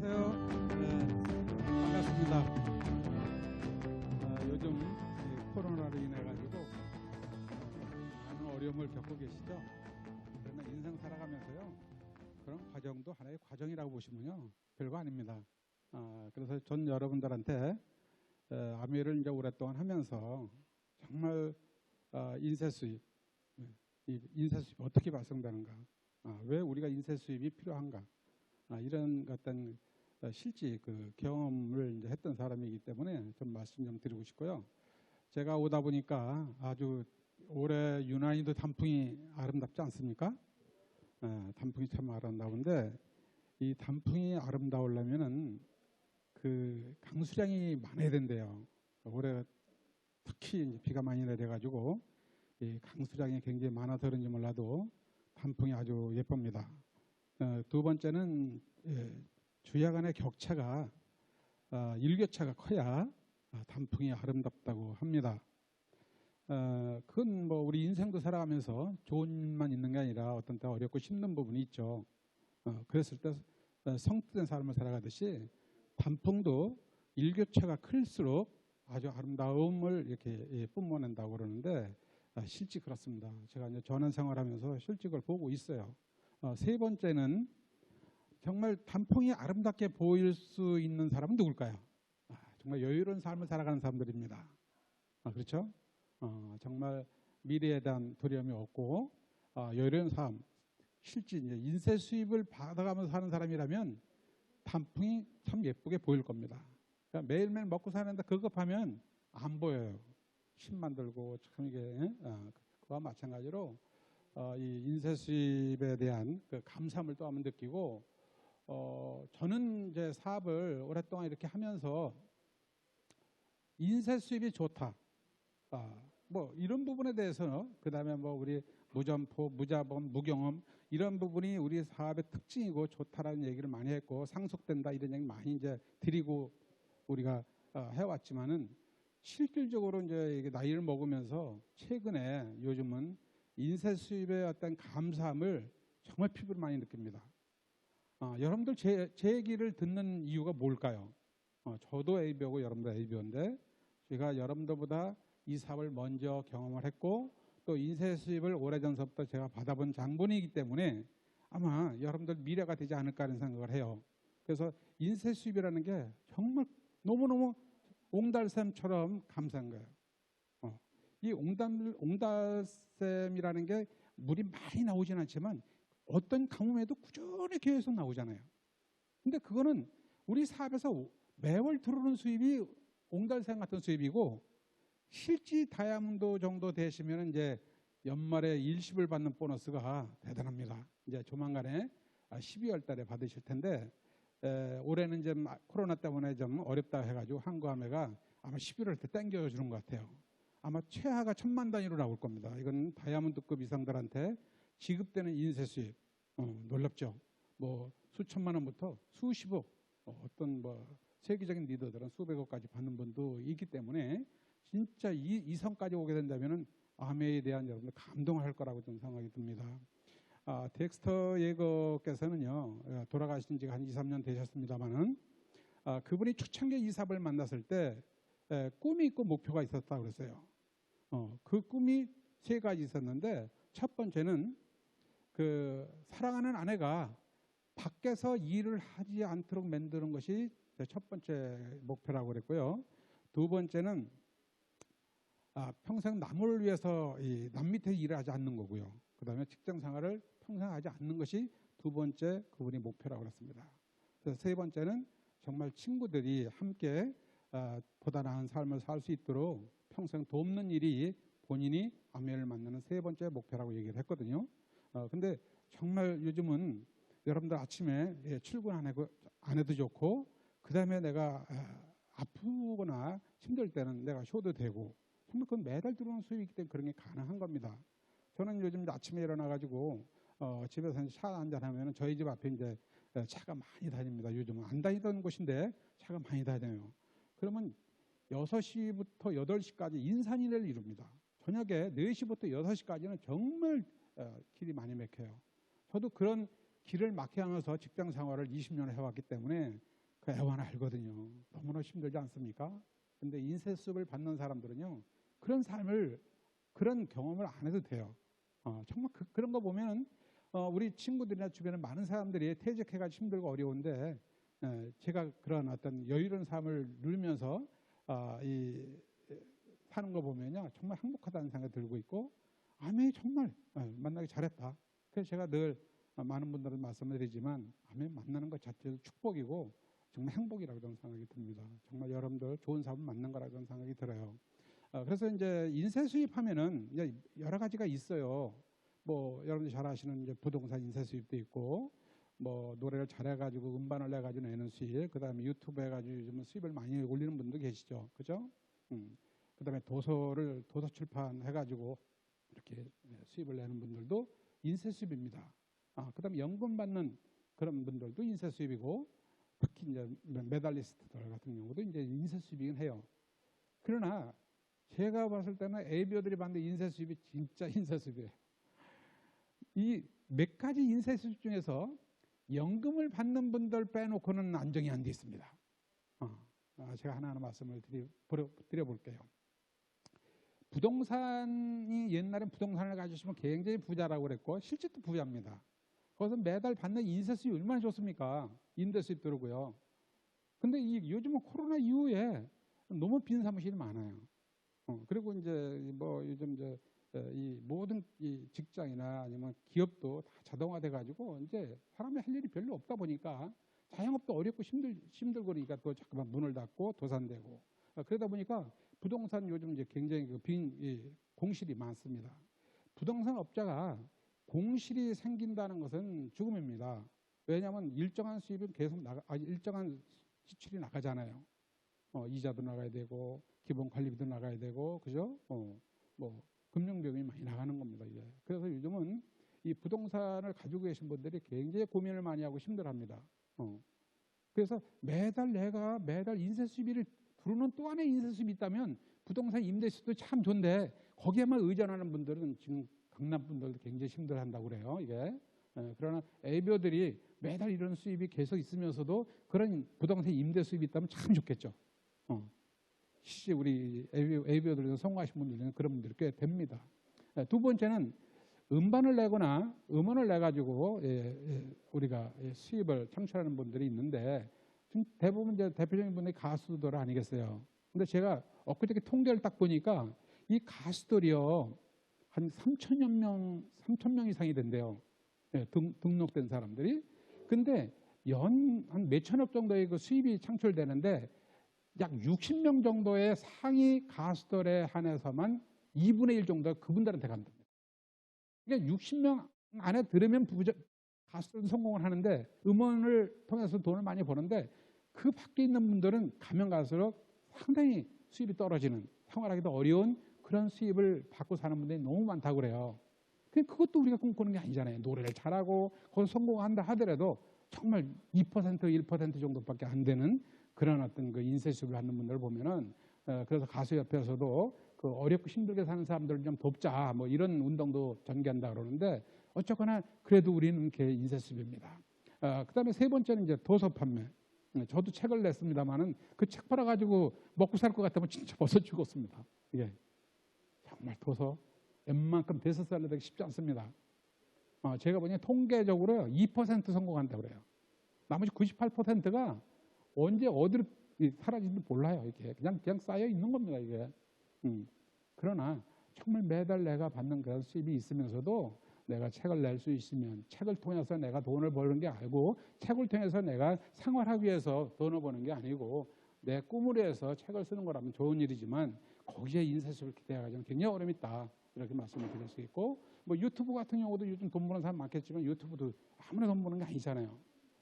안녕하세요. 네, 반갑습니다. 요즘 이 코로나로 인해 가지고 많은 어려움을 겪고 계시죠. 그러나 인생 살아가면서요, 그런 과정도 하나의 과정이라고 보시면요, 별거 아닙니다. 그래서 전 여러분들한테 아메를 이제 오랫동안 하면서 정말 인쇄 수입, 이 인쇄 수입이 어떻게 발생되는가, 왜 우리가 인쇄 수입이 필요한가, 이런 어떤 실제 그 경험을 이제 했던 사람이기 때문에 좀 말씀 좀 드리고 싶고요. 제가 오다 보니까 아주 올해 유난히도 단풍이 아름답지 않습니까? 단풍이 참 아름다운데 이 단풍이 아름다우려면은 그 강수량이 많아야 된대요. 올해 특히 이제 비가 많이 내려가지고 이 강수량이 굉장히 많아서 그런지 몰라도 단풍이 아주 예쁩니다. 두 번째는 주야 간의 격차가 일교차가 커야 단풍이 아름답다고 합니다. 그건 뭐 우리 인생도 살아가면서 좋은 일만 있는 게 아니라 어떤 때 어렵고 힘든 부분이 있죠. 그랬을 때 성뜻된 삶을 살아가듯이 단풍도 일교차가 클수록 아주 아름다움을 이렇게 뿜어낸다고 그러는데 실제 그렇습니다. 제가 이제 전원 생활하면서 실제 그걸 보고 있어요. 세 번째는 정말 단풍이 아름답게 보일 수 있는 사람은 누굴까요? 정말 여유로운 삶을 살아가는 사람들입니다. 그렇죠? 정말 미래에 대한 두려움이 없고 여유로운 삶, 실제 이제 인쇄 수입을 받아가면서 사는 사람이라면 단풍이 참 예쁘게 보일 겁니다. 그러니까 매일매일 먹고 사는데 그거 하면 안 보여요. 힘만 들고 참 이게 그와 마찬가지로 이 인쇄 수입에 대한 그 감사함을 또 한번 느끼고 저는 이제 사업을 오랫동안 이렇게 하면서 인쇄 수입이 좋다. 뭐 이런 부분에 대해서는 그다음에 뭐 우리 무점포, 무자본, 무경험 이런 부분이 우리 사업의 특징이고 좋다라는 얘기를 많이 했고 상속된다 이런 얘기 많이 이제 드리고 우리가 해왔지만은 실질적으로 이제 이게 나이를 먹으면서 최근에 요즘은 인쇄 수입의 어떤 감사함을 정말 피부로 많이 느낍니다. 여러분들 제 얘기를 듣는 이유가 뭘까요? 저도 ABO고 여러분도 ABO인데 제가 여러분들보다 이 사업을 먼저 경험을 했고 또 인쇄 수입을 오래전서부터 제가 받아본 장본이기 때문에 아마 여러분들 미래가 되지 않을까 하는 생각을 해요. 그래서 인쇄 수입이라는 게 정말 너무너무 옹달샘처럼 감사한 거예요. 이 옹달샘이라는 게 물이 많이 나오진 않지만 어떤 가뭄에도 꾸준히 계속 나오잖아요. 근데 그거는 우리 사업에서 매월 들어오는 수입이 옹달샘 같은 수입이고 실지 다이아몬드 정도 되시면 이제 연말에 일시불 받는 보너스가 대단합니다. 이제 조만간에 12월 달에 받으실 텐데 올해는 이제 코로나 때문에 좀 어렵다 해가지고 한국아메가 아마 11월 때 땡겨주는 것 같아요. 아마 최하가 1,000만 단위로 나올 겁니다. 이건 다이아몬드급 이상들한테 지급되는 인쇄 수입 놀랍죠. 뭐 수천만 원부터 수십억 어떤 뭐 세계적인 리더들은 수백억까지 받는 분도 있기 때문에 진짜 이 선까지 오게 된다면은 아메에 대한 여러분들 감동할 거라고 좀 생각이 듭니다. 덱스터 예거께서는요 돌아가신 지가 한 2, 3년 되셨습니다만은 그분이 초창기 이 사업을 만났을 때 꿈이 있고 목표가 있었다고 그랬어요. 그 꿈이 세 가지 있었는데 첫 번째는 그 사랑하는 아내가 밖에서 일을 하지 않도록 만드는 것이 첫 번째 목표라고 그랬고요. 두 번째는 평생 남을 위해서 남 밑에 일을 하지 않는 거고요. 그 다음에 직장 생활을 평생 하지 않는 것이 두 번째 그분이 목표라고 그랬습니다. 그래서 세 번째는 정말 친구들이 함께 보다 나은 삶을 살 수 있도록 평생 돕는 일이 본인이 아메를 만나는 세 번째 목표라고 얘기를 했거든요. 근데 정말 요즘은 여러분들 아침에 출근 안 해도 좋고 그 다음에 내가 아프거나 힘들 때는 내가 쉬어도 되고 정말 그건 매달 들어오는 수입이기 때문에 그런 게 가능한 겁니다. 저는 요즘 아침에 일어나가지고 집에서 차 한잔 하면 저희 집 앞에 이제 차가 많이 다닙니다. 요즘은 안 다니던 곳인데 차가 많이 다녀요. 그러면 6시부터 8시까지 인산인해를 이룹니다. 저녁에 4시부터 6시까지는 정말 길이 많이 막혀요. 저도 그런 길을 막혀가면서 직장 생활을 20년을 해왔기 때문에 그 애원 알거든요. 너무나 힘들지 않습니까? 근데 인쇄 수입을 받는 사람들은요, 그런 삶을, 그런 경험을 안 해도 돼요. 정말 그런 거 보면은 우리 친구들이나 주변에 많은 사람들이 퇴직해가지고 힘들고 어려운데, 제가 그런 어떤 여유로운 삶을 누리면서 사는 거 보면요, 정말 행복하다는 생각이 들고 있고, 아멘, 정말 만나기 잘했다. 그래서 제가 늘 많은 분들은 말씀을 드리지만, 아멘 만나는 것 자체도 축복이고 정말 행복이라고 저는 생각이 듭니다. 정말 여러분들 좋은 사람 만난 거라고 저는 생각이 들어요. 그래서 이제 인쇄 수입하면은 이제 여러 가지가 있어요. 뭐 여러분들 잘 아시는 이제 부동산 인쇄 수입도 있고, 뭐 노래를 잘해가지고 음반을 내가지고 내는 수입, 그다음에 유튜브 해가지고 요즘은 수입을 많이 올리는 분도 계시죠, 그죠? 그다음에 도서 출판해가지고 이렇게 수입을 내는 분들도 인쇄 수입입니다. 그다음에 연금 받는 그런 분들도 인쇄 수입이고, 특히 이제 메달리스트들 같은 경우도 이제 인쇄 수입이긴 해요. 그러나 제가 봤을 때는 ABO들이 받는 인쇄 수입이 진짜 인쇄 수입이에요. 이 몇 가지 인쇄 수입 중에서 연금을 받는 분들 빼놓고는 안정이 안 돼 있습니다. 제가 하나하나 말씀을 드려볼게요. 부동산이, 옛날엔 부동산을 가지시면 굉장히 부자라고 그랬고 실제도 부자입니다. 거기서 매달 받는 인쇄 수입이 얼마나 좋습니까? 임대 수입 들어오고요. 근데 요즘은 코로나 이후에 너무 빈 사무실이 많아요. 그리고 이제 뭐 요즘 이 모든 이 직장이나 아니면 기업도 다 자동화돼 가지고 이제 사람이 할 일이 별로 없다 보니까 자영업도 어렵고 힘들고 그러니까 또 자꾸만 문을 닫고 도산되고, 그러다 보니까 부동산 요즘 이제 굉장히 공실이 많습니다. 부동산 업자가 공실이 생긴다는 것은 죽음입니다. 왜냐하면 일정한 수입은 계속 일정한 지출이 나가잖아요. 이자도 나가야 되고 기본 관리비도 나가야 되고, 그죠? 뭐 금융비용이 많이 나가는 겁니다, 이게. 그래서 요즘은 이 부동산을 가지고 계신 분들이 굉장히 고민을 많이 하고 힘들어합니다. 그래서 매달 인쇄 수입을 부르는 또 하나의 인쇄 수입이 있다면 부동산 임대 수입도 참 좋은데 거기에만 의존하는 분들은 지금 강남 분들도 굉장히 힘들어한다고 그래요, 이게. 그러나 ABO들이 매달 이런 수입이 계속 있으면서도 그런 부동산 임대 수입이 있다면 참 좋겠죠. 실제 우리 ABO들에서 성공하신 분들은 그런 분들이 꽤 됩니다. 두 번째는 음반을 내거나 음원을 내가지고 우리가 수입을 창출하는 분들이 있는데, 지금 대부분 이제 대표적인 분들이 가수들 아니겠어요. 근데 제가 엊그저께 통계를 딱 보니까 이 가수들이요, 한 3천 명 이상이 된대요. 등록된 사람들이. 근데 한 몇천억 정도의 그 수입이 창출되는데 약 60명 정도의 상위 가수들에 한해서만 2분의 1 정도가 그분들한테 간답니다. 그러니까 60명 안에 들으면 가수들은 성공을 하는데 음원을 통해서 돈을 많이 버는데 그 밖에 있는 분들은 가면 갈수록 상당히 수입이 떨어지는, 생활하기도 어려운 그런 수입을 받고 사는 분들이 너무 많다고 그래요. 그것도 우리가 꿈꾸는 게 아니잖아요. 노래를 잘하고 거기서 성공한다 하더라도 정말 2% 1% 정도밖에 안 되는 그런 어떤 그 인쇄 수입을 받는 분들을 보면은, 그래서 가수협회에서도 그 어렵고 힘들게 사는 사람들을 좀 돕자, 뭐 이런 운동도 전개한다 그러는데, 어쨌거나 그래도 우리는 그 인쇄 수입입니다. 그다음에 세 번째는 이제 도서 판매. 저도 책을 냈습니다만은 그 책 팔아가지고 먹고 살 것 같으면 진짜 벌써 죽었습니다. 이게 정말 도서 웬만큼 베스트셀러 되기 쉽지 않습니다. 제가 보니 통계적으로 2% 성공한다고 그래요. 나머지 98%가 언제 어디로 사라진지 몰라요. 이게 그냥 쌓여 있는 겁니다, 이게. 그러나 정말 매달 내가 받는 그런 수입이 있으면서도 내가 책을 낼 수 있으면 책을 통해서 내가 돈을 버는 게 아니고, 책을 통해서 내가 생활하기 위해서 돈을 버는 게 아니고 내 꿈을 위해서 책을 쓰는 거라면 좋은 일이지만 거기에 인쇄 수입을 기대하기는 굉장히 어려움이 있다, 이렇게 말씀을 드릴 수 있고, 뭐 유튜브 같은 경우도 요즘 돈 버는 사람 많겠지만 유튜브도 아무나 돈 버는 게 아니잖아요.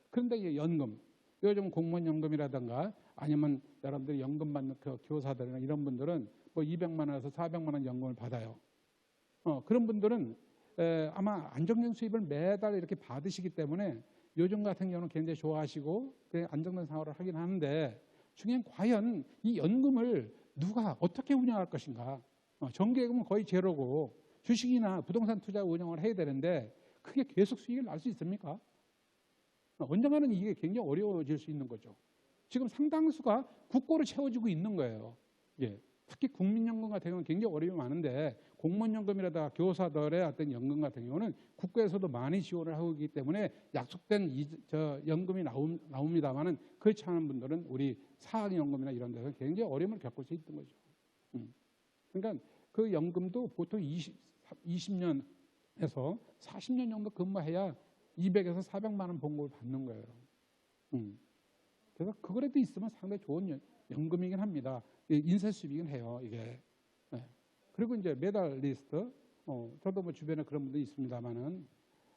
그런데 이게 연금, 요즘 공무원 연금이라든가 아니면 여러분들이 연금 받는 그 교사들이나 이런 분들은 뭐 200만 원에서 400만 원 연금을 받아요. 그런 분들은 아마 안정된 수입을 매달 이렇게 받으시기 때문에 요즘 같은 경우는 굉장히 좋아하시고 안정된 생활을 하긴 하는데, 중요한 과연 이 연금을 누가 어떻게 운영할 것인가. 정기예금은 거의 제로고 주식이나 부동산 투자 운영을 해야 되는데 그게 계속 수익을 날 수 있습니까? 언젠가는 이게 굉장히 어려워질 수 있는 거죠. 지금 상당수가 국고를 채워주고 있는 거예요. 예. 특히 국민연금 같은 경우는 굉장히 어려움이 많은데 공무원연금이라든가 교사들의 어떤 연금 같은 경우는 국가에서도 많이 지원을 하고 있기 때문에 약속된 연금이 나옵니다만은 그렇지 않은 분들은 우리 사학연금이나 이런 데서 굉장히 어려움을 겪을 수 있는 거죠. 그러니까 그 연금도 보통 20년에서 40년 정도 근무해야 200에서 400만 원 봉급을 받는 거예요. 그래서 그거라도 있으면 상당히 좋은 연금이긴 합니다. 인쇄 수입이긴 해요, 이게. 네. 그리고 이제 메달리스트, 저도 뭐 주변에 그런 분도 있습니다만은,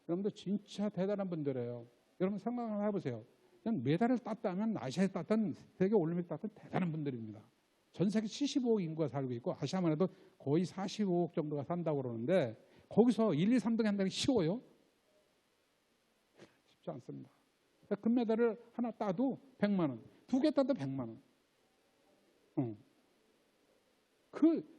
여러분들 진짜 대단한 분들이에요. 여러분 생각 한번 해보세요. 그냥 메달을 땄다면 아시아에 땄던 세계 올림픽 땄던 대단한 분들입니다. 전 세계 75억 인구가 살고 있고 아시아만 해도 거의 45억 정도가 산다고 그러는데 거기서 1, 2, 3등 한다는 게 쉬워요? 쉽지 않습니다. 금메달을 하나 따도 100만 원, 2개 따도 100만 원.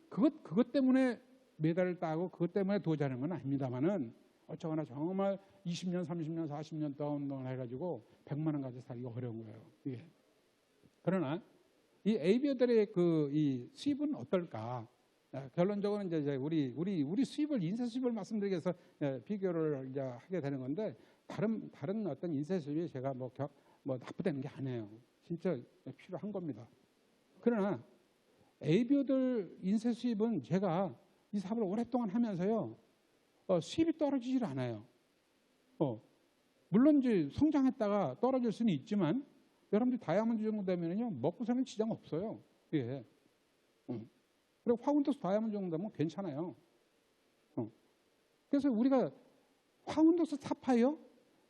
그것 때문에 메달을 따고 그것 때문에 도전하는 건 아닙니다만은 어쩌거나 정말 20년, 30년, 40년 동안 운동을 해가지고 100만 원 가지고 살기가 어려운 거예요. 이게. 그러나 이 에이비어들의 이 수입은 어떨까? 결론적으로 이제 우리 수입을 인쇄 수입을 말씀드리기 위해서 비교를 이제 하게 되는 건데 다른 어떤 인쇄 수입이 제가 뭐 나쁘다는 게 아니에요. 진짜 필요한 겁니다. 그러나 에이비어들 인쇄 수입은 제가 이 사업을 오랫동안 하면서요 수입이 떨어지질 않아요. 물론 이제 성장했다가 떨어질 수는 있지만 여러분들 다이아몬드 정도 되면요 먹고 사는 지장 없어요. 예. 그리고 화운더스 다이아몬드 정도 되면 괜찮아요. 그래서 우리가 화운더스 사파이어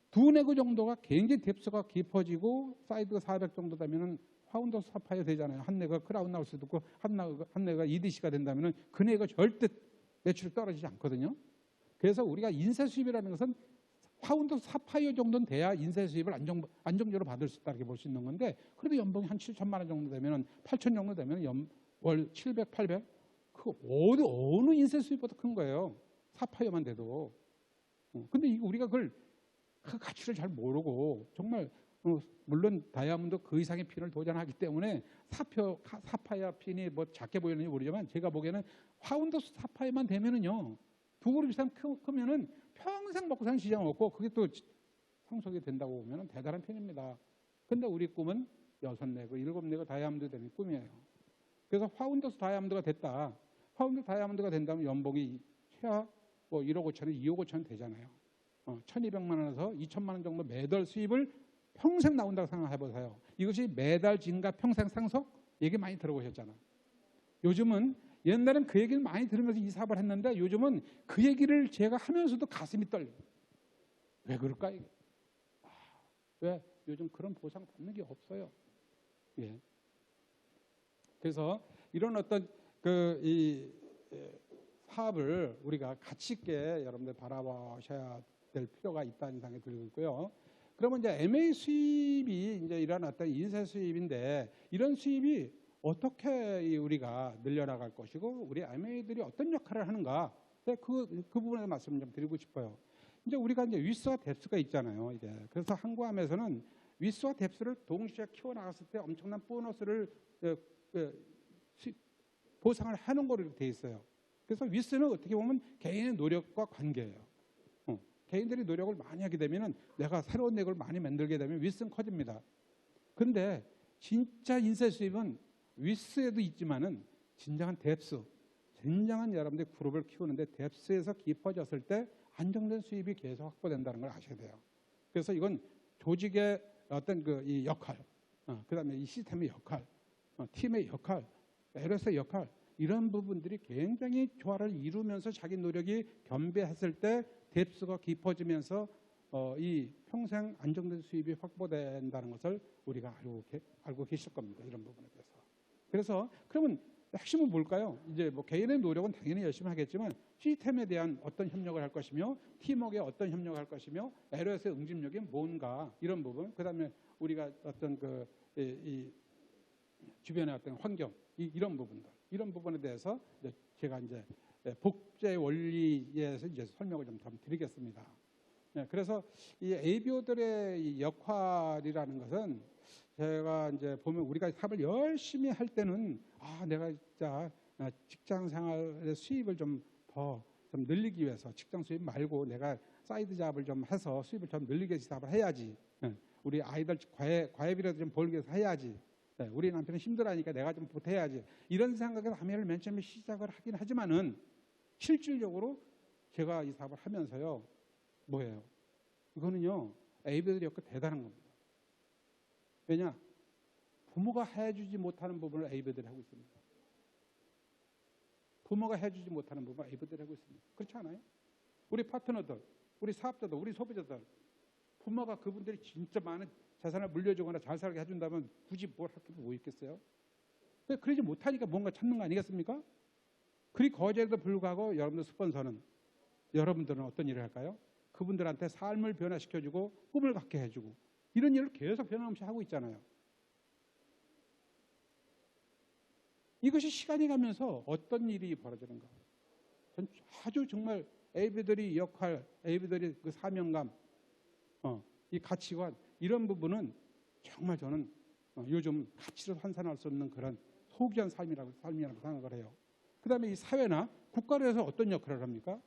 2네그 정도가 굉장히 뎁스가 깊어지고 사이드가 400 정도 되면은 화운더스 사파이어 되잖아요. 한 네가 크라운 나올 수도 있고 한 네가 EDC가 된다면은 그 네가 절대 매출이 떨어지지 않거든요. 그래서 우리가 인쇄 수입이라는 것은 파운더스 사파이어 정도는 돼야 인쇄 수입을 안정적으로 받을 수 있다 이렇게 볼 수 있는 건데 그래도 연봉이 한 7천만 원 정도 되면 8천 정도 되면 월 700, 800 그 어느 인쇄 수입보다 큰 거예요. 사파이어만 돼도. 근데 우리가 그 가치를 잘 모르고 정말 물론 다이아몬드 그 이상의 핀을 도전하기 때문에 사파이어 핀이 뭐 작게 보이는지 모르지만 제가 보기에는 파운더스 사파이어만 되면은요 2그룹 이상 크면은 평생 먹고 사는 시장 없고 그게 또 상속이 된다고 보면 대단한 편입니다. 근데 우리 꿈은 6네그, 7네그 다이아몬드 되는 꿈이에요. 그래서 파운더스 다이아몬드가 됐다. 파운더스 다이아몬드가 된다면 연봉이 최하 뭐 1억 5천원, 2억 5천원 되잖아요. 1200만 원에서 2천만 원 정도 매달 수입을 평생 나온다고 생각해보세요. 이것이 매달 증가 평생 상속 얘기 많이 들어보셨잖아. 요즘은 옛날엔 그 얘기를 많이 들으면서 이 사업을 했는데 요즘은 그 얘기를 제가 하면서도 가슴이 떨려요. 왜 그럴까? 이게? 왜? 요즘 그런 보상 받는 게 없어요. 예. 그래서 이런 어떤 이 사업을 우리가 가치 있게 여러분들 바라보셔야 될 필요가 있다는 생각이 들고 있고요. 그러면 이제 MA 수입이 이제 이런 어떤 인쇄 수입인데 이런 수입이 어떻게 우리가 늘려나갈 것이고 우리 MA들이 어떤 역할을 하는가 그 부분에 말씀 좀 드리고 싶어요. 이제 우리가 이제 위스와 뎁스가 있잖아요. 이게 그래서 한국함에서는 위스와 뎁스를 동시에 키워나갔을 때 엄청난 보너스를 보상을 하는 거로 돼 있어요. 그래서 위스는 어떻게 보면 개인의 노력과 관계예요. 개인들이 노력을 많이 하게 되면 내가 새로운 내역을 많이 만들게 되면 위스는 커집니다. 근데 진짜 인쇄 수입은 위스에도 있지만은 진정한 뎁스, 진정한 여러분들이 그룹을 키우는데 뎁스에서 깊어졌을 때 안정된 수입이 계속 확보된다는 걸 아셔야 돼요. 그래서 이건 조직의 어떤 이 역할, 그다음에 이 시스템의 역할, 팀의 역할, LS의 역할 이런 부분들이 굉장히 조화를 이루면서 자기 노력이 겸비했을 때 뎁스가 깊어지면서 이 평생 안정된 수입이 확보된다는 것을 우리가 알고 계실 겁니다. 이런 부분에 대해서. 그래서 그러면 핵심은 뭘까요? 이제 뭐 개인의 노력은 당연히 열심히 하겠지만 시스템에 대한 어떤 협력을 할 것이며 팀워크에 어떤 협력을 할 것이며 LS의 응집력이 뭔가 이런 부분. 그다음에 우리가 어떤 이 주변의 어떤 환경 이런 부분들 이런 부분에 대해서 제가 이제 복제 원리에서 이제 설명을 좀 드리겠습니다. 그래서 이 에이비어들의 역할이라는 것은 제가 이제 보면 우리가 사업을 열심히 할 때는 내가 진짜 직장 생활의 수입을 좀 늘리기 위해서 직장 수입 말고 내가 사이드 잡을 좀 해서 수입을 좀 늘리기 위해서 사업을 해야지. 우리 아이들 과외비라도 좀 벌기 위해서 해야지. 우리 남편은 힘들어하니까 내가 좀 보태야지. 이런 생각을 하면 맨 처음에 시작을 하긴 하지만은 실질적으로 제가 이 사업을 하면서요. 뭐예요? 이거는요. AB들이 엮고 대단한 겁니다. 왜냐? 부모가 해주지 못하는 부분을 AB들이 하고 있습니다. 부모가 해주지 못하는 부분을 AB들이 하고 있습니다. 그렇지 않아요? 우리 파트너들, 우리 사업자들, 우리 소비자들, 부모가 그분들이 진짜 많은 자산을 물려주거나 잘 살게 해준다면 굳이 뭘 할 게 뭐 있겠어요? 그러지 못하니까 뭔가 찾는 거 아니겠습니까? 그리 거절에도 불구하고 여러분들 스폰서는 여러분들은 어떤 일을 할까요? 그분들한테 삶을 변화시켜주고 꿈을 갖게 해주고 이런 일을 계속 변함없이 하고 있잖아요. 이것이 시간이 가면서 어떤 일이 벌어지는가? 전 아주 정말 AB들이 역할, AB들이 그 사명감, 이 가치관 이런 부분은 정말 저는 요즘 가치로 환산할 수 없는 그런 소귀한 삶이라고 생각을 해요. 그 다음에 이 사회나 국가를 위해서 어떤 역할을 합니까?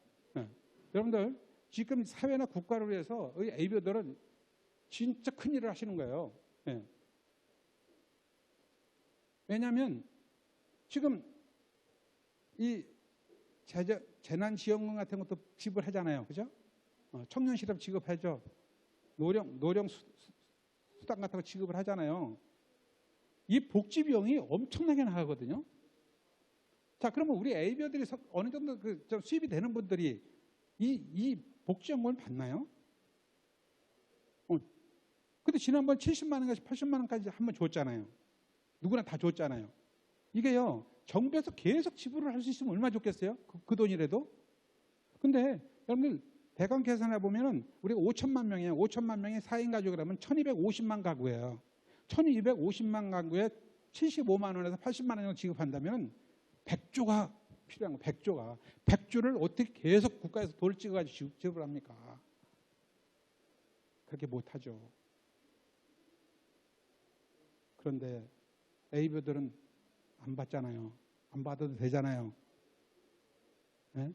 여러분들 지금 사회나 국가를 위해서 이 AB들은 진짜 큰 일을 하시는 거예요. 왜냐하면 지금 이 재난지원금 같은 것도 지급하잖아요. 그죠? 청년 실업 지급하죠. 노령 수당 같은 거 지급을 하잖아요. 이 복지 비용이 엄청나게 나가거든요. 자, 그러면 우리 AB들이 어느 정도 좀 수입이 되는 분들이 이 복지연금을 받나요? 근데 지난번 70만 원까지 80만 원까지 한번 줬잖아요. 누구나 다 줬잖아요. 이게요, 정부에서 계속 지불을 할 수 있으면 얼마나 좋겠어요? 그 돈이라도. 근데 여러분들 대강 계산해 보면은 우리가 5천만 명이에요. 5천만 명이 4인 가족이라면 1250만 가구예요. 1250만 가구에 75만 원에서 80만 원을 지급한다면 100조가 필요한 거. 100조가. 100조를 어떻게 계속 국가에서 돌 찍어가지고 지급을 합니까? 그렇게 못하죠. 그런데 AB들은 안 받잖아요. 안 받아도 되잖아요. 네?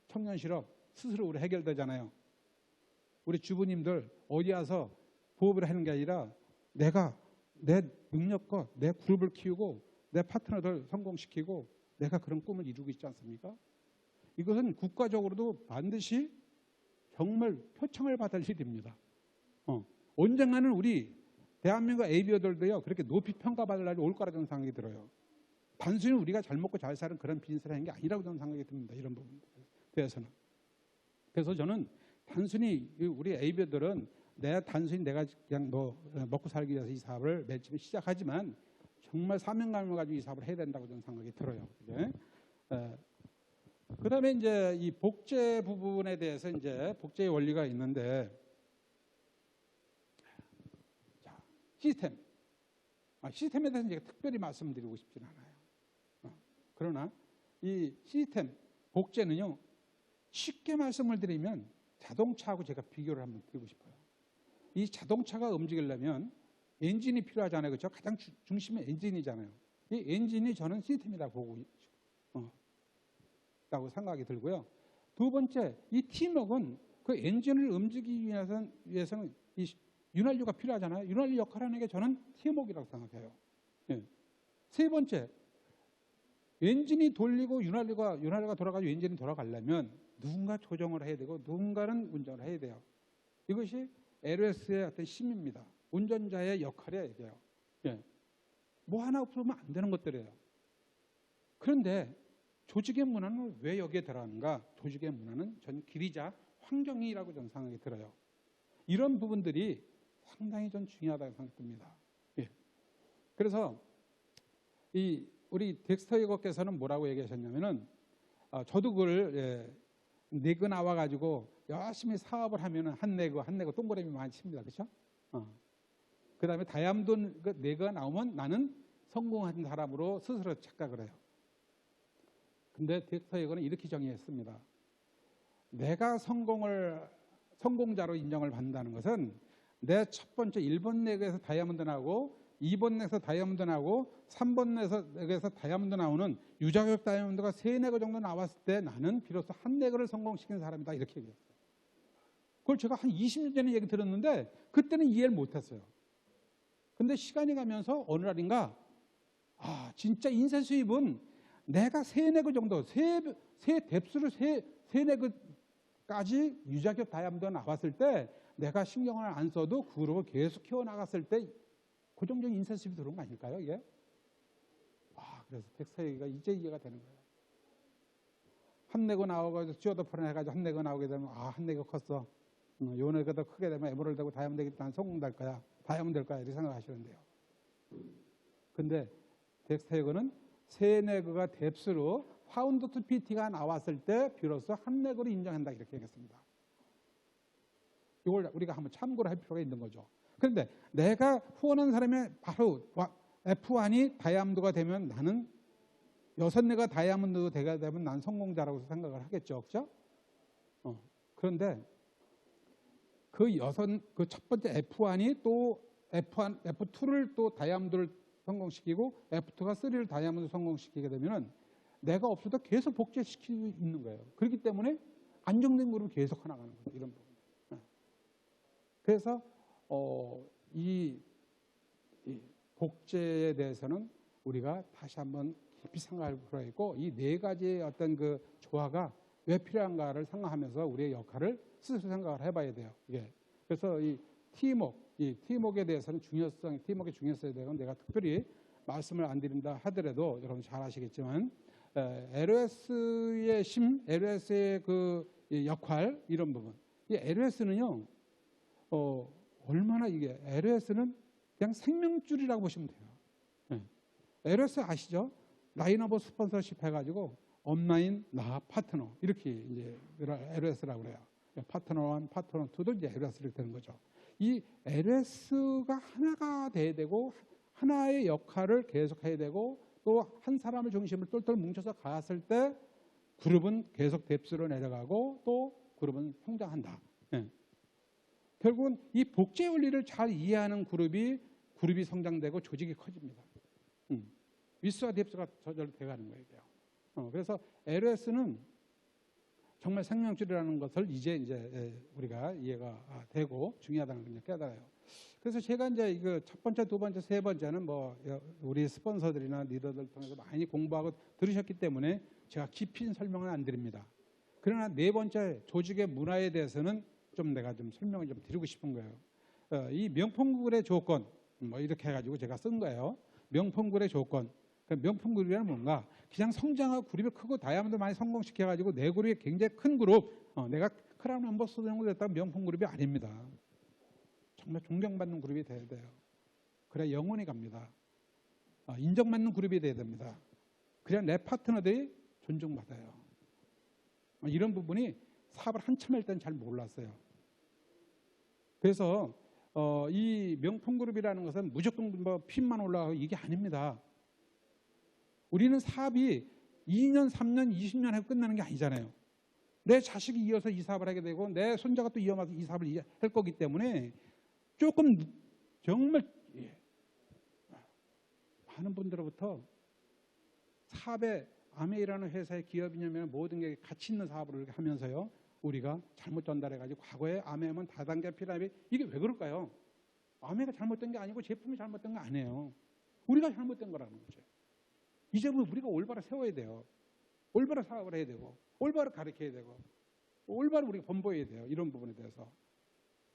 청년 실업 스스로 우리 해결되잖아요. 우리 주부님들 어디 와서 부업을 하는 게 아니라 내가 내 능력과 내 그룹을 키우고 내 파트너들 성공시키고 내가 그런 꿈을 이루고 있지 않습니까? 이것은 국가적으로도 반드시 정말 표창을 받을 일입니다. 언젠가는 우리 대한민국 AB들도요 그렇게 높이 평가받을 날이 올 거라는 생각이 들어요. 단순히 우리가 잘 먹고 잘 사는 그런 비즈니스를 하는 게 아니라고 저는 생각이 듭니다. 이런 부분에 대해서는. 그래서 저는 단순히 우리 AB들은 단순히 내가 그냥 먹고 살기 위해서 이 사업을 맨 처음에 시작하지만 정말 사명감을 가지고 이 사업을 해야 된다고 저는 생각이 들어요. 그 다음에 이제 이 복제 부분에 대해서 이제 복제의 원리가 있는데, 자, 시스템. 시스템에 대해서 제가 특별히 말씀드리고 싶지는 않아요. 그러나 이 시스템 복제는요, 쉽게 말씀을 드리면 자동차하고 제가 비교를 한번 드리고 싶어요. 이 자동차가 움직이려면 엔진이 필요하잖아요. 그렇죠? 가장 중심은 엔진이잖아요. 이 엔진이 저는 시스템이라고 보고 있다고 생각이 들고요. 두 번째, 이 팀워크는 그 엔진을 움직이기 위해서는 이 윤활유가 필요하잖아요. 윤활유 역할을 하는 게 저는 팀워크라고 생각해요. 세 번째, 엔진이 돌리고 윤활유가 돌아가지고 엔진이 돌아가려면 누군가 조정을 해야 되고 누군가는 운전을 해야 돼요. 이것이 LS의 어떤 힘입니다. 운전자의 역할이어야 돼요. 뭐 하나 없으면 안 되는 것들이에요. 그런데 조직의 문화는 왜 여기에 들어가는가? 조직의 문화는 전 길이자 환경이라고 저는 생각이 들어요. 이런 부분들이 상당히 전 중요하다고 생각됩니다. 그래서 우리 덱스터 이거께서는 뭐라고 얘기하셨냐면은 저도 그걸 내고 나와가지고 열심히 사업을 하면은 한 내고 동그라미 많이 칩니다. 그렇죠? 그 다음에 다이아몬드 내가 나오면 나는 성공한 사람으로 스스로 착각을 해요. 근데 덱스터 이거는 이렇게 정의했습니다. 내가 성공자로 인정을 받는다는 것은 내 첫 번째 1번 내그에서 다이아몬드 나오고 2번 넥에서 다이아몬드 나오고 3번 넥에서 다이아몬드 나오는 유자격 다이아몬드가 3네거 정도 나왔을 때 나는 비로소 한 네거를 성공시킨 사람이다 이렇게 얘기했어요. 그걸 제가 한 20년 전에 얘기 들었는데 그때는 이해를 못했어요. 근데 시간이 가면서 어느 날인가 진짜 인쇄 수입은 내가 3네거 정도 세 뎁스를 3네거까지 유자격 다이아몬드가 나왔을 때 내가 신경을 안 써도 그룹을 계속 키워나갔을 때 그 정도 인쇄 수입이 들어온 거 아닐까요 이게? 그래서 텍스타일 얘기가 이제 이해가 되는 거예요. 한 네거 나와가지고 찌어도프를 해가지고 한 네거 나오게 되면 한 네거 컸어. 요 네거 더 크게 되면 에메랄드 되고 다이아몬드 되겠다. 난 성공 될 거야. 다이아몬드 될 거야. 이렇게 생각하시는데요. 근데 텍스타일은 3네거가 뎁스로 파운드 투 PT가 나왔을 때 비로소 한 네거로 인정한다 이렇게 얘기했습니다. 이걸 우리가 한번 참고를 할 필요가 있는 거죠. 그런데 내가 후원한 사람이 바로 F1이 다이아몬드가 되면 나는 6네가 다이아몬드가 되게 되면 난 성공자라고 생각을 하겠죠. 그렇죠? 그런데 그 첫 번째 F1이 또 F2를 또 다이아몬드를 성공시키고 F2가 3를 다이아몬드 성공시키게 되면은 내가 없어도 계속 복제시키고 있는 거예요. 그렇기 때문에 안정된 그룹이 계속 나가는 거예요. 이런 부분. 그래서 이 복제에 대해서는 우리가 다시 한번 깊이 생각할 필요가 있고 이 4가지의 어떤 그 조화가 왜 필요한가를 생각하면서 우리의 역할을 스스로 생각을 해봐야 돼요. 그래서 이 팀워크에 대해서는 팀워크의 중요성에 대해서는 내가 특별히 말씀을 안 드린다 하더라도 여러분 잘 아시겠지만 LOS의 LOS의 그 역할 이런 부분. 이 LOS는요. 얼마나 이게 LOS는 그냥 생명줄이라고 보시면 돼요. LOS 아시죠? 라인 오브 스폰서십 해가지고 온라인 나 파트너 이렇게 이제 LOS라고 그래요. 파트너 1, 파트너 2도 이제 LOS를 되는 거죠. 이 LOS가 하나가 돼야 되고 하나의 역할을 계속해야 되고 또 한 사람을 중심으로 똘똘 뭉쳐서 갔을 때 그룹은 계속 뎁스로 내려가고 또 그룹은 성장한다. 결국은 이 복제 원리를 잘 이해하는 그룹이 성장되고 조직이 커집니다. 위스와 뎁스가 저절로 돼가는 거예요. 그래서 LOS는 정말 생명줄이라는 것을 이제 우리가 이해가 되고 중요하다는 걸 깨달아요. 그래서 제가 이제 이거 첫 번째, 두 번째, 세 번째는 뭐 우리 스폰서들이나 리더들 통해서 많이 공부하고 들으셨기 때문에 제가 깊이 설명은 안 드립니다. 그러나 네 번째 조직의 문화에 대해서는 내가 좀 설명을 좀 드리고 싶은 거예요. 이 명품그룹의 조건 뭐 이렇게 해가지고 제가 쓴 거예요. 명품그룹의 조건. 명품그룹이란 뭔가 그냥 성장하고 그룹이 크고 다이아몬드 많이 성공시켜가지고 내 그룹이 굉장히 큰 그룹 내가 크라운 엠버서더 정도 됐다면 명품그룹이 아닙니다. 정말 존경받는 그룹이 돼야 돼요. 그래야 영원히 갑니다. 인정받는 그룹이 돼야 됩니다. 그래야 내 파트너들이 존중받아요. 이런 부분이 사업을 한참 할 때는 잘 몰랐어요. 그래서 이 명품그룹이라는 것은 무조건 뭐 핀만 올라가고 이게 아닙니다. 우리는 사업이 2년, 3년, 20년 하고 끝나는 게 아니잖아요. 내 자식이 이어서 이 사업을 하게 되고 내 손자가 또 이어서 이 사업을 할 거기 때문에 조금 정말 많은 분들로부터 사업에 아메이라는 회사의 기업이냐면 모든 게 가치 있는 사업을 하면서요. 우리가 잘못 전달해가지고 과거에 아메이면 다단계 피라미드 이게 왜 그럴까요? 아메이가 잘못된 게 아니고 제품이 잘못된 거 아니에요. 우리가 잘못된 거라는 거죠. 이제는 우리가 올바로 세워야 돼요. 올바로 사업을 해야 되고 올바로 가르쳐야 되고 올바로 우리가 본보여야 돼요. 이런 부분에 대해서.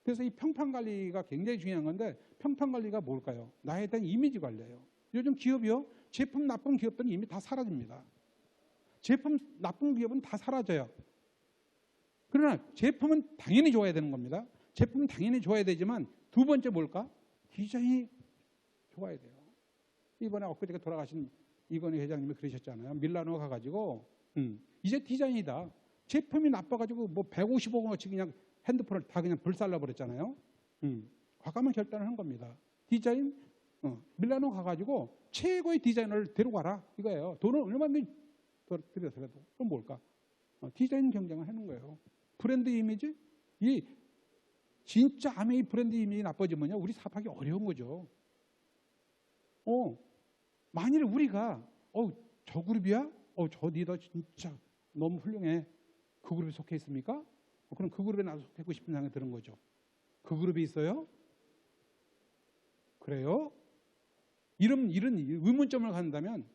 그래서 이 평판관리가 굉장히 중요한 건데 평판관리가 뭘까요? 나에 대한 이미지 관리예요. 요즘 기업이요. 제품 나쁜 기업들은 이미 다 사라집니다. 제품 나쁜 기업은 다 사라져요. 그러나 제품은 당연히 좋아야 되는 겁니다. 제품은 당연히 좋아야 되지만 두 번째 뭘까? 디자인이 좋아야 돼요. 이번에 엊그저께 돌아가신 이건희 회장님이 그러셨잖아요. 밀라노 가가지고 이제 디자인이다. 제품이 나빠가지고 뭐 150억 원어치 그냥 핸드폰을 다 그냥 불살라 버렸잖아요. 과감한 결단을 한 겁니다. 디자인 밀라노 가가지고 최고의 디자이너를 데려가라 이거예요. 돈을 얼마든지 들여서라도. 그럼 뭘까? 디자인 경쟁을 하는 거예요. 브랜드 이미지? 이 진짜 아메이 브랜드 이미지 나빠지면요 우리 사업하기 어려운 거죠. 만일 우리가 저 그룹이야? 저 리더 진짜 너무 훌륭해. 그 그룹에 속해 있습니까? 그럼 그 그룹에 나도 속해 있고 싶은 생각이 드는 거죠. 그 그룹이 있어요? 그래요? 이런 의문점을 갖는다면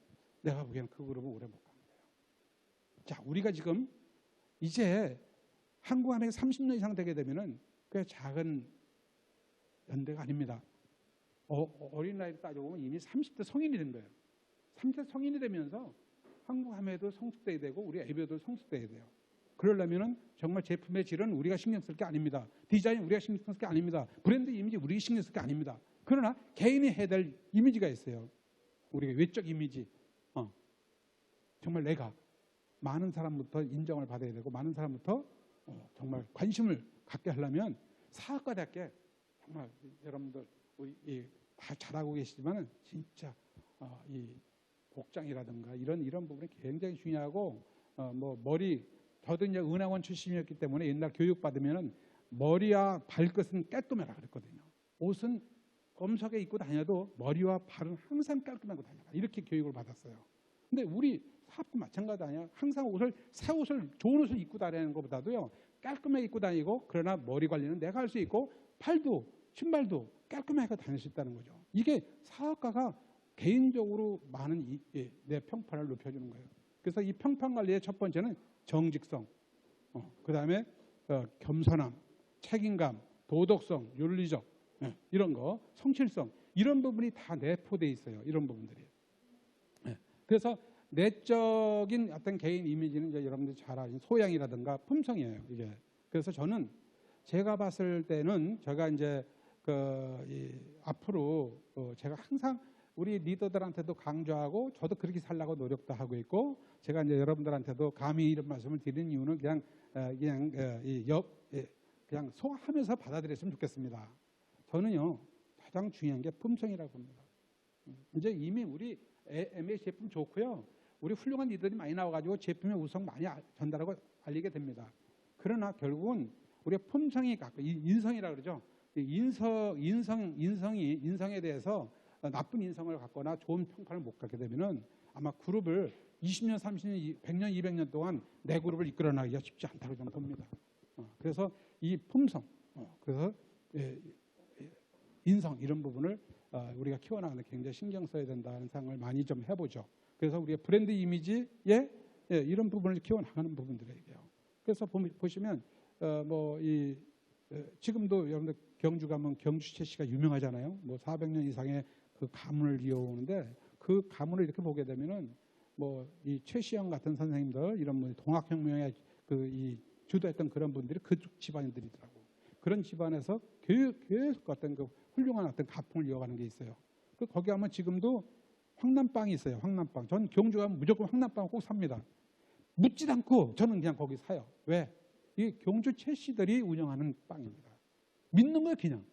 내가 보기에는 그 그룹은 오래 못 가는 거예요. 자, 우리가 지금 이제 한국 안에 30년 이상 되게 되면은 꽤 작은 연대가 아닙니다. 어린 나이로 따져보면 이미 30대 성인이 된 거예요. 30대 성인이 되면서 한국 함에도 성숙돼야 되고 우리 애비도 성숙돼야 돼요. 그러려면은 정말 제품의 질은 우리가 신경 쓸 게 아닙니다. 디자인 우리가 신경 쓸 게 아닙니다. 브랜드 이미지 우리가 신경 쓸 게 아닙니다. 그러나 개인이 해야 될 이미지가 있어요. 우리가 외적 이미지. 정말 내가 많은 사람부터 인정을 받아야 되고 많은 사람부터 정말 관심을 갖게 하려면 사학과대학교 정말 여러분들 우리 다 잘하고 계시지만 진짜 이 복장이라든가 이런 부분이 굉장히 중요하고 뭐 머리 저도 이제 은행원 출신이었기 때문에 옛날 교육 받으면은 머리와 발끝은 깔끔해라 그랬거든요. 옷은 검소하게 입고 다녀도 머리와 발은 항상 깔끔하고 다녀라 이렇게 교육을 받았어요. 근데 우리 사업도 마찬가지 아니야. 항상 새 옷을 좋은 옷을 입고 다니는 것보다도요 깔끔하게 입고 다니고 그러나 머리 관리는 내가 할 수 있고 팔도 신발도 깔끔하게 다닐 수 있다는 거죠. 이게 사업가가 개인적으로 많은 내 평판을 높여주는 거예요. 그래서 이 평판 관리의 첫 번째는 정직성, 그 다음에 겸손함, 책임감, 도덕성, 윤리적 이런 거, 성실성 이런 부분이 다 내포되어 있어요. 이런 부분들이. 그래서 내적인 어떤 개인 이미지는 이제 여러분들이 잘 아시는 소양이라든가 품성이에요. 이게. 그래서 저는 제가 봤을 때는 제가 이제 앞으로 제가 항상 우리 리더들한테도 강조하고 저도 그렇게 살려고 노력도 하고 있고 제가 이제 여러분들한테도 감히 이런 말씀을 드리는 이유는 그냥 소화하면서 받아들였으면 좋겠습니다. 저는요 가장 중요한 게 품성이라고 봅니다. 이제 이미 우리 MA 제품 좋고요. 우리 훌륭한 리더들이 많이 나와가지고 제품의 우성 많이 전달하고 알리게 됩니다. 그러나 결국은 우리가 품성이 갖고 인성이라고 그러죠. 인성에 대해서 나쁜 인성을 갖거나 좋은 평판을 못 갖게 되면은 아마 그룹을 20년, 30년, 100년, 200년 동안 내 그룹을 이끌어 나가기가 쉽지 않다고 저는 봅니다. 그래서 이 품성, 그래서 인성 이런 부분을 우리가 키워나가는 데 굉장히 신경 써야 된다는 생각을 많이 좀 해보죠. 그래서 우리가 브랜드 이미지에 이런 부분을 키워나가는 부분들이에요. 그래서 보시면 지금도 여러분들 경주 가면 경주 채씨가 유명하잖아요. 뭐 400년 이상의 그 가문을 이어오는데 그 가문을 이렇게 보게 되면은 뭐 이 최시영 같은 선생님들 이런 분이 동학혁명에 이 주도했던 그런 분들이 그쪽 집안들이더라고. 그런 집안에서 계속 어떤 그 훌륭한 어떤 가풍을 이어가는 게 있어요. 거기 가면 지금도 황남빵이 있어요. 황남빵. 전 경주 가면 무조건 황남빵을 꼭 삽니다. 묻지도 않고 저는 그냥 거기 사요. 왜? 이 경주 최씨들이 운영하는 빵입니다. 믿는 거예요, 그냥.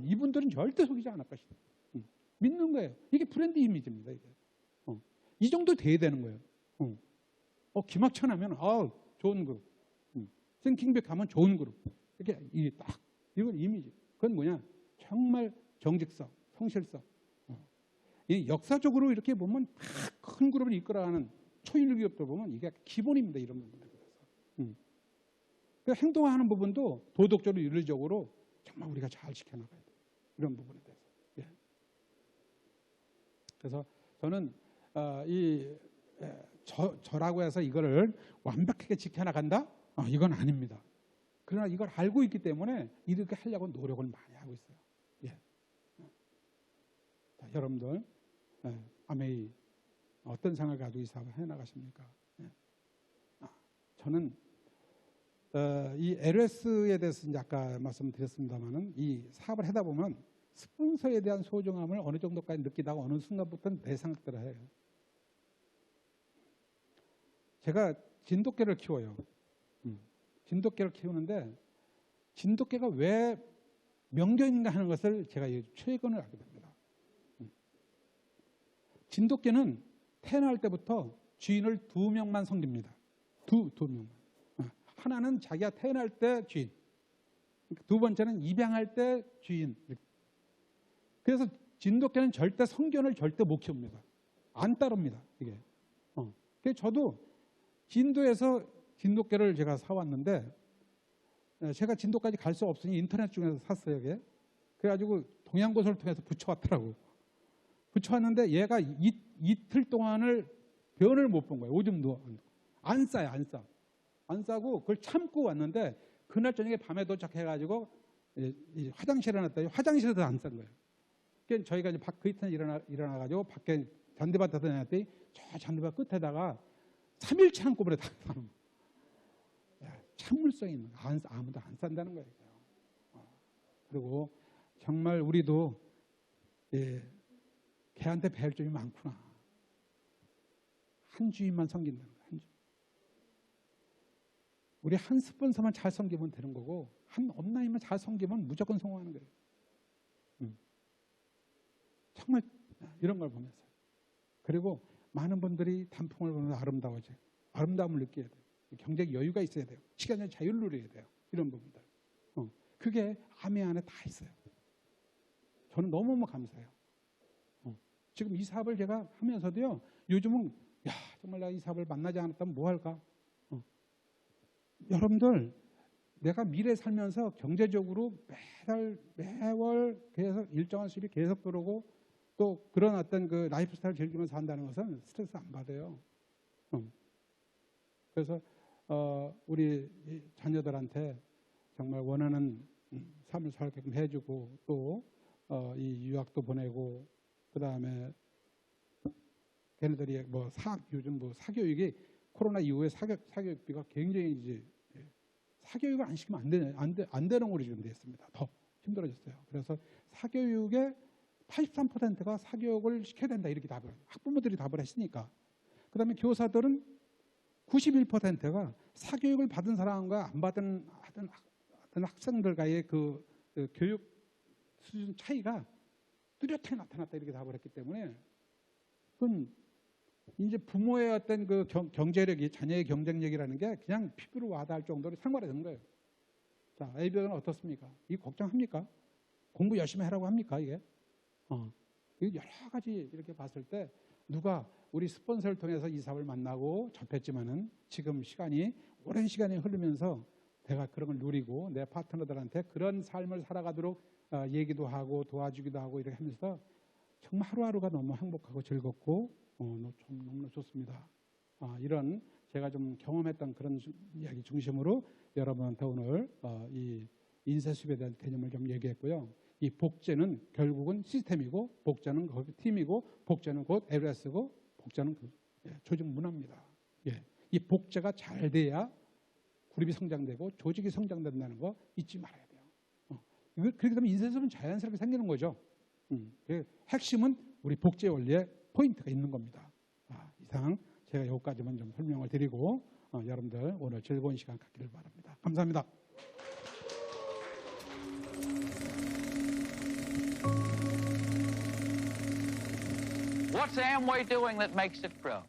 이분들은 절대 속이지 않을 것이다. 믿는 거예요. 이게 브랜드 이미지입니다. 이게. 이 정도 돼야 되는 거예요. 김학천 하면 좋은 그룹. 싱킹백 하면 좋은 그룹. 이게 딱 이건 이미지. 그건 뭐냐? 정말 정직성, 성실성. 이 역사적으로 이렇게 보면 큰 그룹을 이끌어가는 초일 기업들 보면 이게 기본입니다. 이런 부분들. 그래서 행동하는 부분도 도덕적으로 윤리적으로 정말 우리가 잘 지켜나가야 돼요. 이런 부분에 대해서. 예. 그래서 저는 저라고 해서 이거를 완벽하게 지켜나간다? 이건 아닙니다. 그러나 이걸 알고 있기 때문에 이렇게 하려고 노력을 많이 하고 있어요. 예. 자, 여러분들 아메이 어떤 생각을 가지고 이 사업을 해나가십니까? 예. 저는 이 LS에 대해서 이제 아까 말씀드렸습니다만은 이 사업을 하다 보면 스폰서에 대한 소중함을 어느 정도까지 느끼다가 어느 순간부터는 내 생각대로 해요. 제가 진돗개를 키워요. 진돗개를 키우는데 진돗개가 왜 명견인가 하는 것을 제가 최근에 알게 됩니다. 진돗개는 태어날 때부터 주인을 2명만 섬깁니다. 두 명만. 하나는 자기가 태어날 때 주인, 두 번째는 입양할 때 주인. 그래서 진돗개는 절대 성견을 절대 못 키웁니다. 안 따릅니다. 이게. 그래서 저도 진도에서 진돗개를 제가 사왔는데 제가 진도까지 갈 수 없으니 인터넷 중에서 샀어요. 이게. 그래가지고 동양고소를 통해서 붙여왔더라고. 붙여왔는데 얘가 이틀 동안을 변을 못 본 거예요. 오줌도 안 싸요. 안 싸고 그걸 참고 왔는데 그날 저녁에 밤에 도착해가지고 화장실에 놨더니 화장실에도 안 싼 거예요. 그러니까 저희가 이제 그 이튿날 일어나가지고 밖에 잔디밭에 놨더니 저 잔디밭 끝에다가 3일치 한꺼번에 다 사는 거예요. 참물성이 있는 거예요. 아무도 안 산다는 거예요. 그리고 정말 우리도 개한테 배울 점이 많구나. 한 주인만 섬긴다는 거예요. 한 주인. 우리 한 스폰서만 잘 섬기면 되는 거고 한 업라인만 잘 섬기면 무조건 성공하는 거예요. 정말 이런 걸 보면서 그리고 많은 분들이 단풍을 보면서 아름다움을 느껴야 돼요. 경제적 여유가 있어야 돼요. 시간의 자유를 누려야 돼요. 이런 부분들. 그게 암의 안에 다 있어요. 저는 너무너무 감사해요. 지금 이 사업을 제가 하면서도요. 요즘은 정말 내가 이 사업을 만나지 않았다면 뭐 할까? 여러분들 내가 미래 살면서 경제적으로 매월 계속 일정한 수입이 계속 들어오고 또 그런 어떤 그 라이프 스타일을 즐기면서 산다는 것은 스트레스 안 받아요. 그래서 우리 자녀들한테 정말 원하는 삶을 살게끔 해주고 또 이 유학도 보내고 그 다음에 걔네들이 요즘 사교육이 코로나 이후에 사교육비가 굉장히 이제 사교육을 안 시키면 안 되는 걸로 지금 됐습니다. 더 힘들어졌어요. 그래서 사교육의 83%가 사교육을 시켜야 된다 이렇게 학부모들이 답을 했으니까. 그 다음에 교사들은 91%가 사교육을 받은 사람과 안 받은 학생들과의 그 교육 수준 차이가 뚜렷하게 나타났다 이렇게 답을 했기 때문에 그건 이제 부모의 어떤 그 경제력이 자녀의 경쟁력이라는 게 그냥 피부로 와닿을 정도로 상관되는 거예요. 자, ABO는 어떻습니까? 이 걱정합니까? 공부 열심히 하라고 합니까? 이게? 여러 가지 이렇게 봤을 때 누가 우리 스폰서를 통해서 이 사업을 만나고 접했지만은 지금 오랜 시간이 흐르면서 내가 그런 걸 누리고 내 파트너들한테 그런 삶을 살아가도록 얘기도 하고 도와주기도 하고 이렇게 하면서 정말 하루하루가 너무 행복하고 즐겁고 너무 좋습니다. 이런 제가 좀 경험했던 그런 이야기 중심으로 여러분한테 오늘 이 인쇄수입에 대한 개념을 좀 얘기했고요. 이 복제는 결국은 시스템이고 복제는 팀이고 복제는 곧 LS고 복제는 조직 문화입니다. 이 복제가 잘 돼야 그룹이 성장되고 조직이 성장된다는 거 잊지 말아야 돼요. 그렇게 되면 인쇄수입은 자연스럽게 생기는 거죠. 핵심은 우리 복제 원리에 포인트가 있는 겁니다. 이상 제가 여기까지만 좀 설명을 드리고 여러분들 오늘 즐거운 시간 갖기를 바랍니다. 감사합니다. What's Amway doing that makes it grow?